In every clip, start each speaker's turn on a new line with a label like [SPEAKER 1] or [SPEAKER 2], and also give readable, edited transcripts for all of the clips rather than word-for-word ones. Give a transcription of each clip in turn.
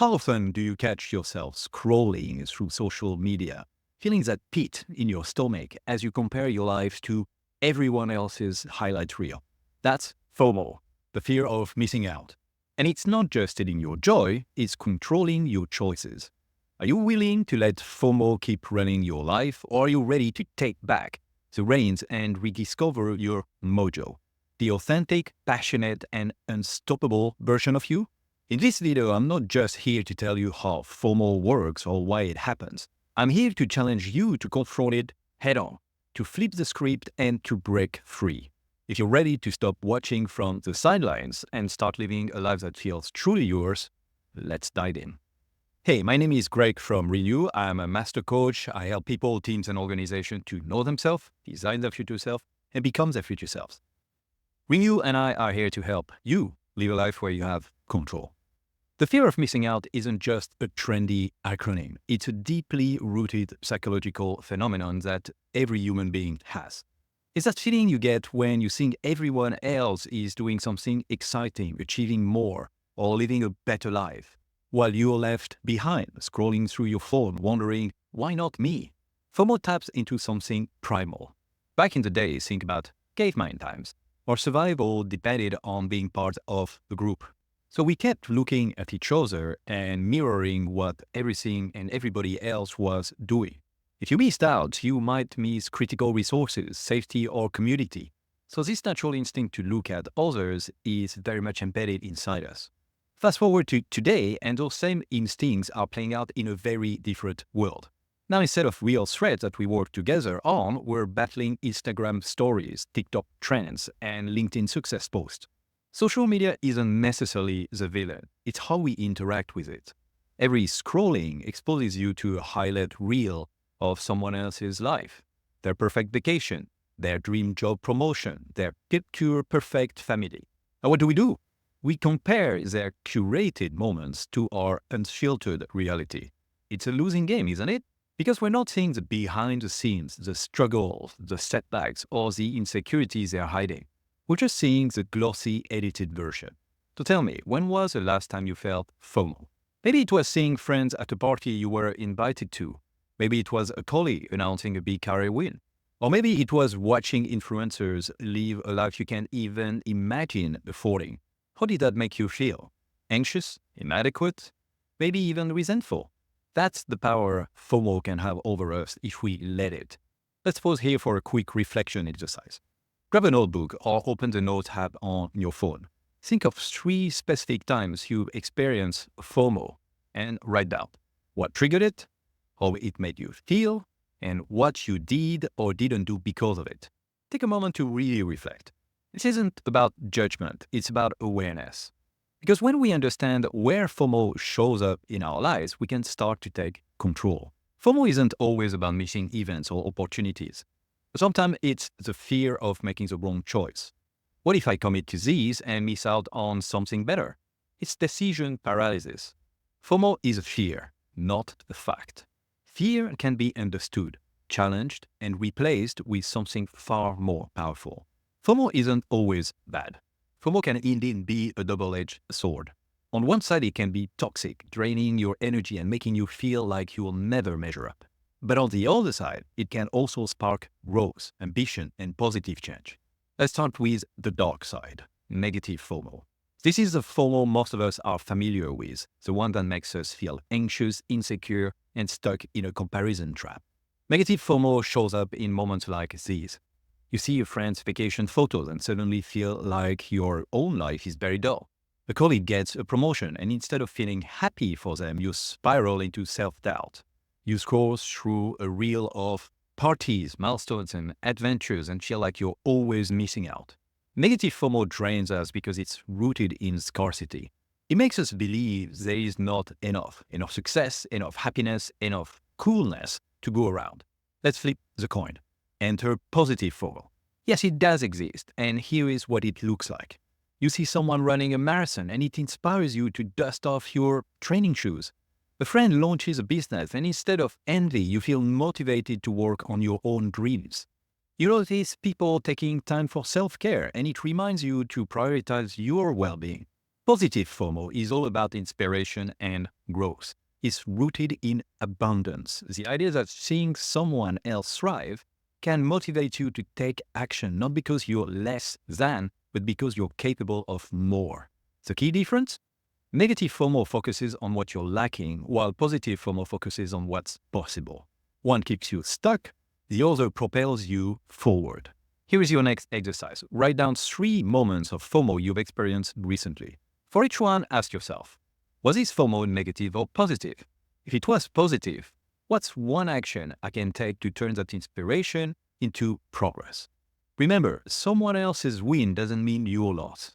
[SPEAKER 1] How often do you catch yourself scrolling through social media, feeling that pit in your stomach as you compare your life to everyone else's highlight reel? That's FOMO, the fear of missing out. And it's not just stealing your joy, it's controlling your choices. Are you willing to let FOMO keep running your life, or are you ready to take back the reins and rediscover your MOJO, the authentic, passionate, and unstoppable version of you? In this video, I'm not just here to tell you how FOMO works or why it happens. I'm here to challenge you to confront it head on, to flip the script and to break free. If you're ready to stop watching from the sidelines and start living a life that feels truly yours, let's dive in. Hey, my name is Greg from Renew. I'm a master coach. I help people, teams, and organizations to know themselves, design their future self, and become their future selves. Renew and I are here to help you live a life where you have control. The fear of missing out isn't just a trendy acronym. It's a deeply rooted psychological phenomenon that every human being has. It's that feeling you get when you think everyone else is doing something exciting, achieving more, or living a better life, while you're left behind, scrolling through your phone, wondering, why not me? FOMO taps into something primal. Back in the day, think about caveman times, or survival depended on being part of the group. So we kept looking at each other and mirroring what everything and everybody else was doing. If you missed out, you might miss critical resources, safety, or community. So this natural instinct to look at others is very much embedded inside us. Fast forward to today, and those same instincts are playing out in a very different world. Now, instead of real threats that we work together on, we're battling Instagram stories, TikTok trends, and LinkedIn success posts. Social media isn't necessarily the villain. It's how we interact with it. Every scrolling exposes you to a highlight reel of someone else's life, their perfect vacation, their dream job promotion, their picture-perfect family. And what do? We compare their curated moments to our unfiltered reality. It's a losing game, isn't it? Because we're not seeing the behind the scenes, the struggles, the setbacks, or the insecurities they're hiding. We're just seeing the glossy, edited version. So tell me, when was the last time you felt FOMO? Maybe it was seeing friends at a party you were invited to. Maybe it was a colleague announcing a big career win. Or maybe it was watching influencers live a life you can't even imagine affording. How did that make you feel? Anxious? Inadequate? Maybe even resentful? That's the power FOMO can have over us if we let it. Let's pause here for a quick reflection exercise. Grab a notebook or open the Notes app on your phone. Think of 3 specific times you experienced FOMO and write down what triggered it, how it made you feel, and what you did or didn't do because of it. Take a moment to really reflect. This isn't about judgment, it's about awareness. Because when we understand where FOMO shows up in our lives, we can start to take control. FOMO isn't always about missing events or opportunities. Sometimes it's the fear of making the wrong choice. What if I commit to these and miss out on something better? It's decision paralysis. FOMO is a fear, not a fact. Fear can be understood, challenged, and replaced with something far more powerful. FOMO isn't always bad. FOMO can indeed be a double-edged sword. On one side, it can be toxic, draining your energy and making you feel like you will never measure up. But on the other side, it can also spark growth, ambition, and positive change. Let's start with the dark side, negative FOMO. This is the FOMO most of us are familiar with, the one that makes us feel anxious, insecure, and stuck in a comparison trap. Negative FOMO shows up in moments like these. You see your friend's vacation photos and suddenly feel like your own life is very dull. A colleague gets a promotion, and instead of feeling happy for them, you spiral into self-doubt. You scroll through a reel of parties, milestones, and adventures and feel like you're always missing out. Negative FOMO drains us because it's rooted in scarcity. It makes us believe there is not enough success, enough happiness, enough coolness to go around. Let's flip the coin. Enter positive FOMO. Yes, it does exist, and here is what it looks like. You see someone running a marathon and it inspires you to dust off your training shoes. A friend launches a business, and instead of envy, you feel motivated to work on your own dreams. You notice people taking time for self-care, and it reminds you to prioritize your well-being. Positive FOMO is all about inspiration and growth. It's rooted in abundance. The idea that seeing someone else thrive can motivate you to take action, not because you're less than, but because you're capable of more. The key difference? Negative FOMO focuses on what you're lacking, while positive FOMO focuses on what's possible. One keeps you stuck, the other propels you forward. Here is your next exercise. Write down 3 moments of FOMO you've experienced recently. For each one, ask yourself, was this FOMO negative or positive? If it was positive, what's one action I can take to turn that inspiration into progress? Remember, someone else's win doesn't mean your loss.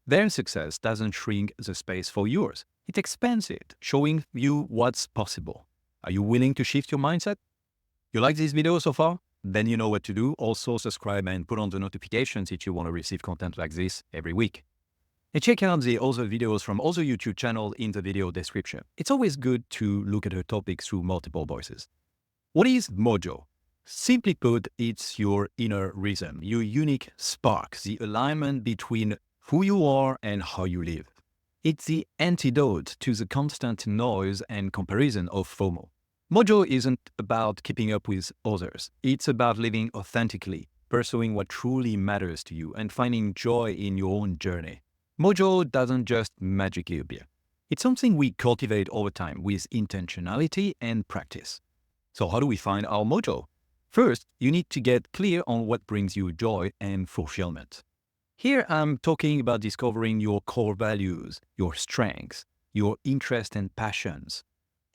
[SPEAKER 1] Their success doesn't shrink the space for yours. It expands it, showing you what's possible. Are you willing to shift your mindset? You like this video so far? Then you know what to do. Also subscribe and put on the notifications if you want to receive content like this every week. And check out the other videos from other YouTube channels in the video description. It's always good to look at a topic through multiple voices. What is MOJO? Simply put, it's your inner rhythm, your unique spark, the alignment between who you are and how you live. It's the antidote to the constant noise and comparison of FOMO. MOJO isn't about keeping up with others. It's about living authentically, pursuing what truly matters to you, and finding joy in your own journey. MOJO doesn't just magically appear. It's something we cultivate over time with intentionality and practice. So how do we find our MOJO? First, you need to get clear on what brings you joy and fulfillment. Here I'm talking about discovering your core values, your strengths, your interests and passions,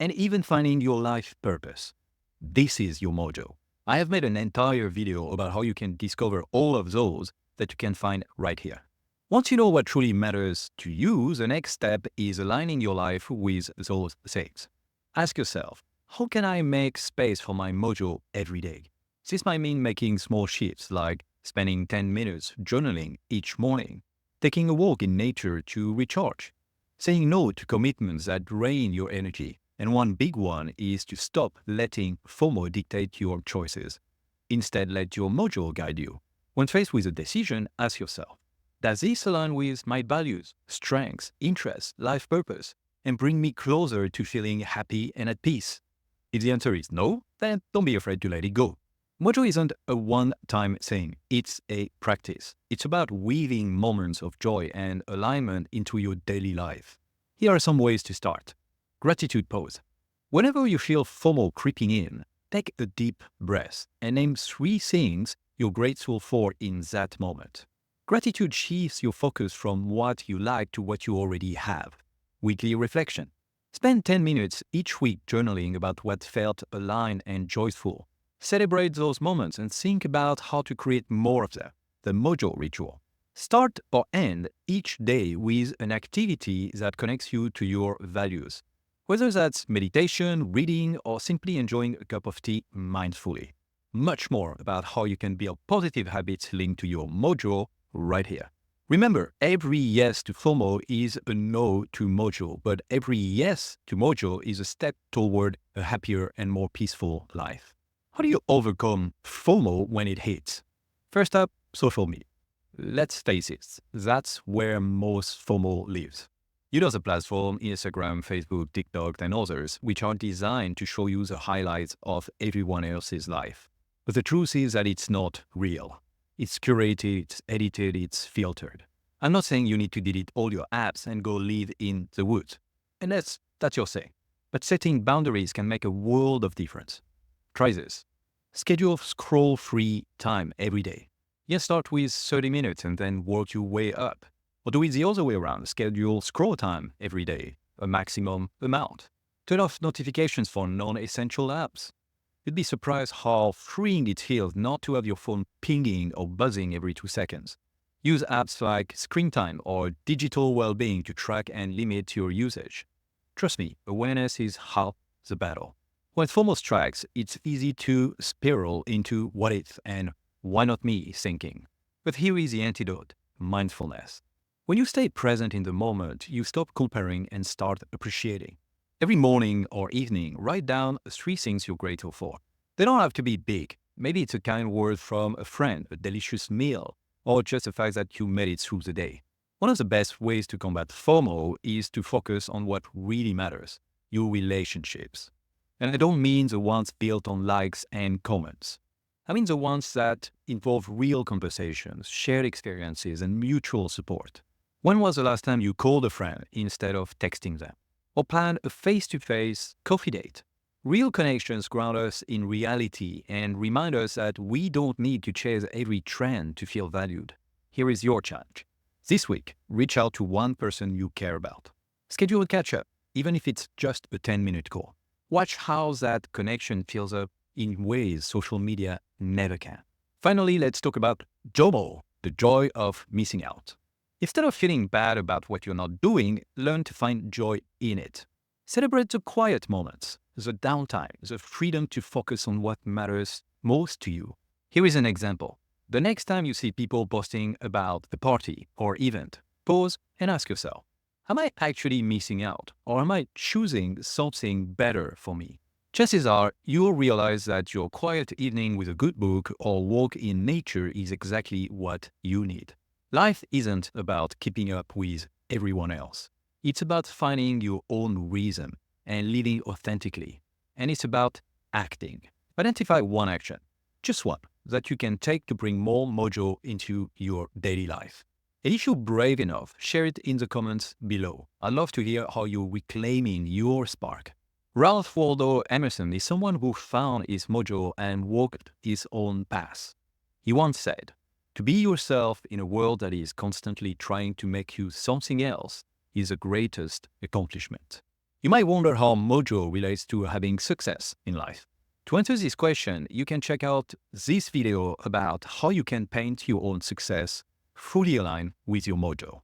[SPEAKER 1] and even finding your life purpose. This is your MOJO. I have made an entire video about how you can discover all of those that you can find right here. Once you know what truly matters to you, the next step is aligning your life with those things. Ask yourself, how can I make space for my MOJO every day? This might mean making small shifts like spending 10 minutes journaling each morning, taking a walk in nature to recharge, saying no to commitments that drain your energy. And one big one is to stop letting FOMO dictate your choices. Instead, let your MOJO guide you. When faced with a decision, ask yourself, does this align with my values, strengths, interests, life purpose, and bring me closer to feeling happy and at peace? If the answer is no, then don't be afraid to let it go. MOJO isn't a one-time thing, it's a practice. It's about weaving moments of joy and alignment into your daily life. Here are some ways to start. Gratitude pose. Whenever you feel FOMO creeping in, take a deep breath and name 3 things you're grateful for in that moment. Gratitude shifts your focus from what you like to what you already have. Weekly reflection. Spend 10 minutes each week journaling about what felt aligned and joyful. Celebrate those moments and think about how to create more of them, the MOJO ritual. Start or end each day with an activity that connects you to your values, whether that's meditation, reading, or simply enjoying a cup of tea mindfully. Much more about how you can build positive habits linked to your MOJO right here. Remember, every yes to FOMO is a no to MOJO, but every yes to MOJO is a step toward a happier and more peaceful life. How do you overcome FOMO when it hits? First up, social media. Let's face it, that's where most FOMO lives. You know the platform, Instagram, Facebook, TikTok, and others, which are designed to show you the highlights of everyone else's life. But the truth is that it's not real. It's curated, it's edited, it's filtered. I'm not saying you need to delete all your apps and go live in the woods. And that's your thing. But setting boundaries can make a world of difference. Try this. Schedule scroll-free time every day. Yes, start with 30 minutes and then work your way up. Or do it the other way around. Schedule scroll time every day, a maximum amount. Turn off notifications for non-essential apps. You'd be surprised how freeing it feels not to have your phone pinging or buzzing every 2 seconds. Use apps like Screen Time or Digital Wellbeing to track and limit your usage. Trust me, awareness is half the battle. When FOMO strikes, it's easy to spiral into what if and why not me thinking. But here is the antidote, mindfulness. When you stay present in the moment, you stop comparing and start appreciating. Every morning or evening, write down 3 things you're grateful for. They don't have to be big. Maybe it's a kind word from a friend, a delicious meal, or just the fact that you made it through the day. One of the best ways to combat FOMO is to focus on what really matters, your relationships. And I don't mean the ones built on likes and comments. I mean the ones that involve real conversations, shared experiences, and mutual support. When was the last time you called a friend instead of texting them? Or planned a face-to-face coffee date? Real connections ground us in reality and remind us that we don't need to chase every trend to feel valued. Here is your challenge. This week, reach out to one person you care about. Schedule a catch-up, even if it's just a 10-minute call. Watch how that connection fills up in ways social media never can. Finally, let's talk about JOMO, the joy of missing out. Instead of feeling bad about what you're not doing, learn to find joy in it. Celebrate the quiet moments, the downtime, the freedom to focus on what matters most to you. Here is an example. The next time you see people posting about a party or event, pause and ask yourself, am I actually missing out, or am I choosing something better for me? Chances are you'll realize that your quiet evening with a good book or walk in nature is exactly what you need. Life isn't about keeping up with everyone else. It's about finding your own rhythm and living authentically. And it's about acting. Identify one action, just one, that you can take to bring more mojo into your daily life. And if you're brave enough, share it in the comments below. I'd love to hear how you're reclaiming your spark. Ralph Waldo Emerson is someone who found his mojo and walked his own path. He once said, "To be yourself in a world that is constantly trying to make you something else is the greatest accomplishment." You might wonder how mojo relates to having success in life. To answer this question, you can check out this video about how you can paint your own success fully aligned with your mojo.